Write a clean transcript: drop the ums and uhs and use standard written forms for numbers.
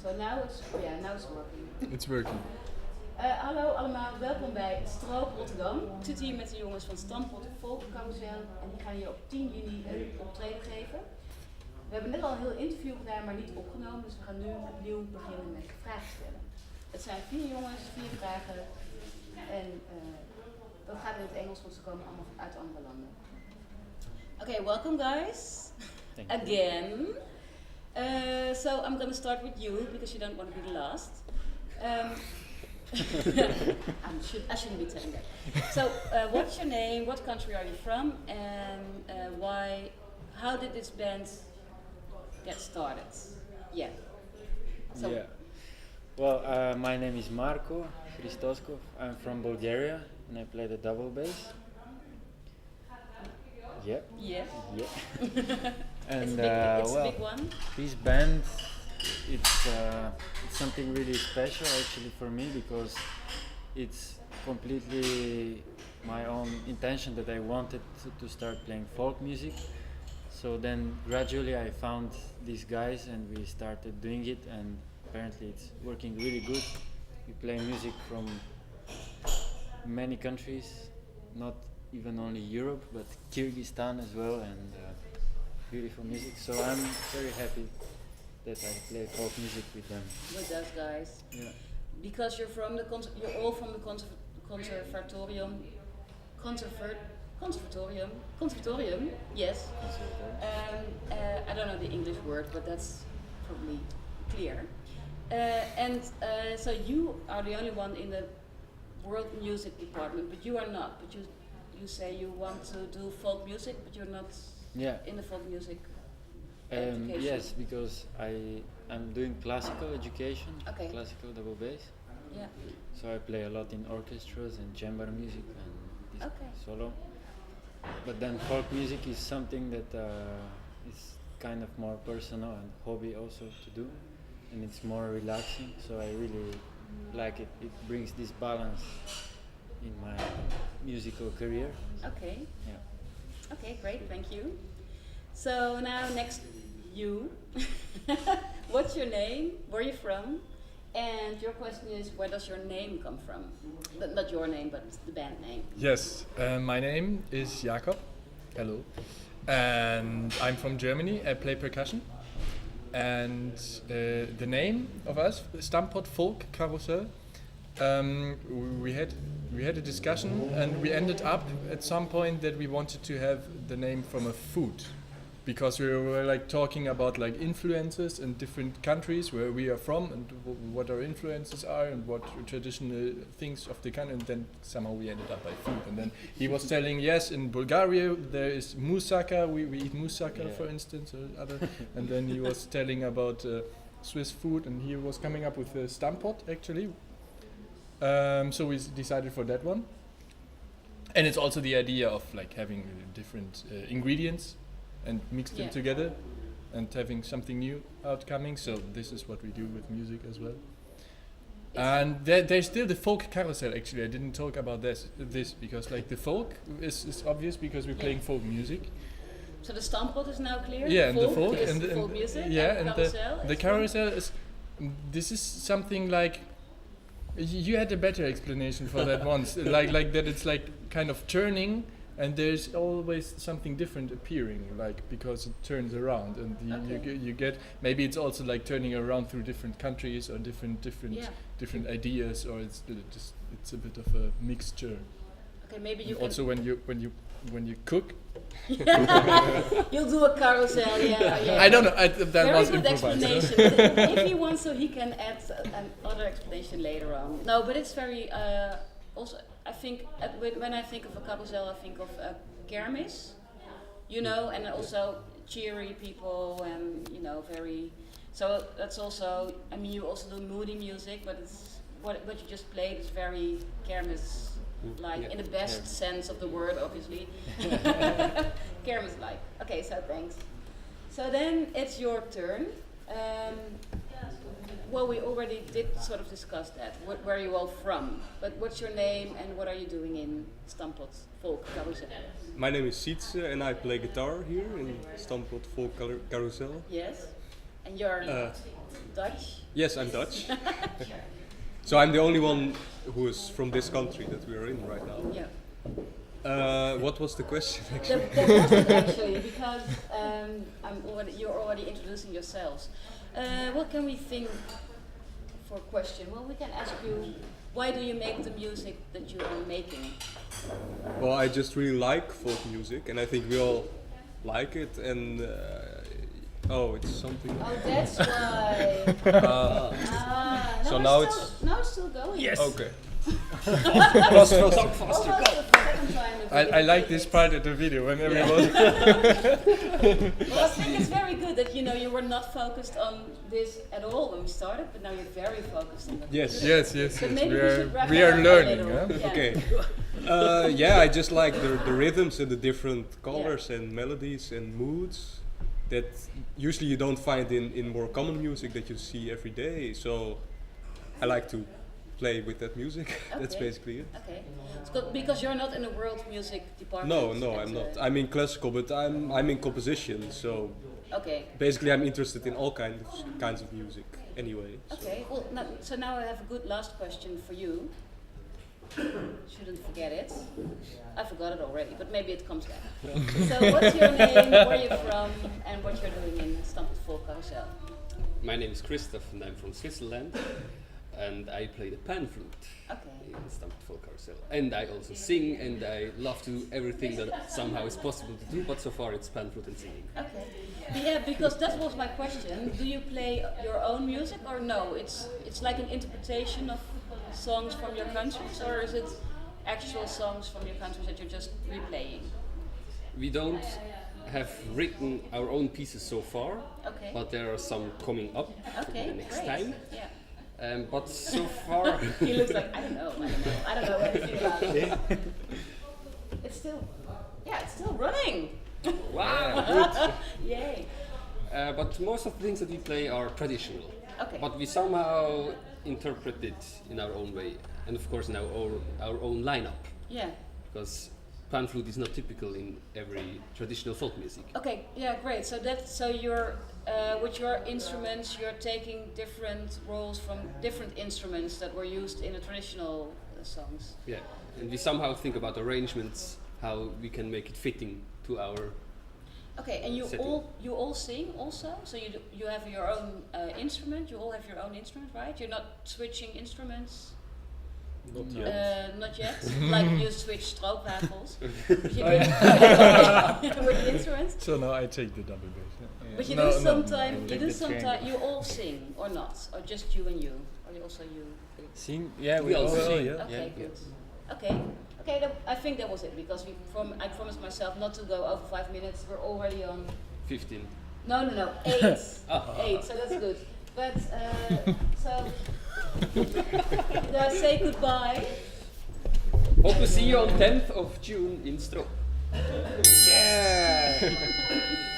So now it's working. It's working. Hallo allemaal, welkom bij Stroop Rotterdam. Ik zit hier met de jongens van Stamppot Folk Carrousel en die gaan hier op 10 juni een optreden geven. We hebben net al een heel interview gedaan, maar niet opgenomen, dus we gaan nu opnieuw beginnen met vragen stellen. Het zijn 4 jongens, 4 vragen en dat gaat in het Engels, want ze komen allemaal uit andere landen. Okay, welcome guys. Again. So I'm going to start with you because you don't want to be the last. I shouldn't be saying that. So, what's your name? What country are you from? And how did this band get started? Yeah. So Yeah. Well, my name is Marko Hristoskov. I'm from Bulgaria and I play the double bass. Yeah. Yeah. Yeah. And it's a big one. This band, it's something really special actually for me because it's completely my own intention that I wanted to start playing folk music. So then gradually I found these guys and we started doing it, and apparently it's working really good. We play music from many countries, not even only Europe, but Kyrgyzstan as well, and beautiful music. So I'm very happy that I play folk music with them. With those guys. Yeah. Because you're from the you're all from the conservatorium. Conservatorium. Yes. I don't know the English word, but that's probably clear. So you are the only one in the world music department, but you are not. But you say you want to do folk music, but you're not in the folk music education. Yes, because I'm doing classical education, Okay. classical double bass. Yeah. So I play a lot in orchestras and chamber music and this solo. But then folk music is something that is kind of more personal and hobby also to do, and it's more relaxing. So I really like it. It brings this balance in my musical career. Okay. Yeah. Okay, great, thank you. So now next, you. What's your name? Where are you from? And your question is, where does your name come from? Not your name, but the band name. Yes, my name is Jakob. Hello. And I'm from Germany. I play percussion. And the name of us, Stamppot Folk Carousel, we had a discussion and we ended up at some point that we wanted to have the name from a food, because we were like talking about like influences in different countries where we are from and what our influences are and what traditional things of the country, and then somehow we ended up by food. And then he was telling, yes, in Bulgaria there is moussaka, we eat moussaka for instance, or other. And then he was telling about Swiss food, and he was coming up with a Stamppot actually. So we decided for that one. And it's also the idea of like having different ingredients and mix them together and having something new outcoming. So this is what we do with music as well. And there's still the folk carousel actually. I didn't talk about this because like the folk is obvious because we're playing folk music. So the Stamppot is now clear? Yeah, and the folk folk is and folk music, yeah, and the carousel is, this is something like, you had a better explanation for that once, like that it's like kind of turning, and there's always something different appearing, like because it turns around, and you get, maybe it's also like turning around through different countries or different ideas, or it's just it's a bit of a mixture. Okay, maybe you also when you cook. You'll do a carousel, yeah. I don't know. That very was good improvised. explanation. If he wants, so he can add another explanation later on. No, but it's very. Also, I think when I think of a carousel, I think of a kermis, and also cheery people, and very. So that's also. I mean, you also do moody music, but it's what you just played is very kermis. Like in the best sense of the word, obviously. Kermis-like. Okay, so thanks. So then it's your turn. Well, we already did sort of discuss that. Where are you all from? But what's your name and what are you doing in Stamppot Folk Carousel? My name is Zwitserse and I play guitar here in Stamppot Folk Carousel. Yes. And you're Dutch? Yes, I'm Dutch. So I'm the only one who is from this country that we are in right now. Yeah. What was the question actually? That wasn't actually, because you're already introducing yourselves. What can we think for a question? Well, we can ask you, why do you make the music that you are making? Well, I just really like folk music, and I think we all like it. And it's something. Oh, that's why. So now now it's still going. Yes. Okay. I like this part of the video when everyone. Well, I think it's very good that you were not focused on this at all when we started, but now you're very focused on that. Yes. Yes. So maybe we should wrap We it are up a learning. little. Huh? Yeah. Okay. I just like the rhythms and the different colors and melodies and moods that usually you don't find in more common music that you see every day. So I like to play with that music. That's basically it. Okay. It's good because you're not in the world music department. No, I'm not. I'm in classical, but I'm in composition. So basically, I'm interested in all kinds of music. Anyway. Okay. Well, now I have a good last question for you. Shouldn't forget it. I forgot it already, but maybe it comes back. So what's your name, where you're from, and what you're doing in Stamppot Folk Carousel? My name is Christoph and I'm from Switzerland, and I play the pan flute in Stamppot Folk Carousel. And I also sing, and I love to do everything that somehow is possible to do, but so far it's pan flute and singing. Okay. Yeah, because that was my question. Do you play your own music or no? It's like an interpretation of songs from your countries, or is it actual songs from your countries that you're just replaying? We don't have written our own pieces so far, but there are some coming up for the next time. Yeah. But so far... He looks like, I don't know anything about it. It's still running! Wow! Yay! But most of the things that we play are traditional. Okay. But we somehow interpret it in our own way, and of course now our own lineup. Yeah. Because pan flute is not typical in every traditional folk music. Okay. Yeah. Great. So you're with your instruments, you're taking different roles from different instruments that were used in the traditional songs. Yeah. And we somehow think about arrangements, how we can make it fitting to our. Okay, and you setting. all sing also? So you have your own instrument. You all have your own instrument, right? You're not switching instruments. Not yet. Not yet. Like you switch stroopwafels. With the instruments. So now I take the double bass. Yeah. But you No, do no, sometimes. no, You do sometimes. You all sing or not, or just you and you, or you also you. Sing? Yeah, We also sing. Yeah. Okay, good. Okay, I think that was it because I promised myself not to go over 5 minutes. We're already on 15. No, 8. 8, so that's good. But so do I say goodbye? Hope to see you on 10th of June in Stroop. Yeah!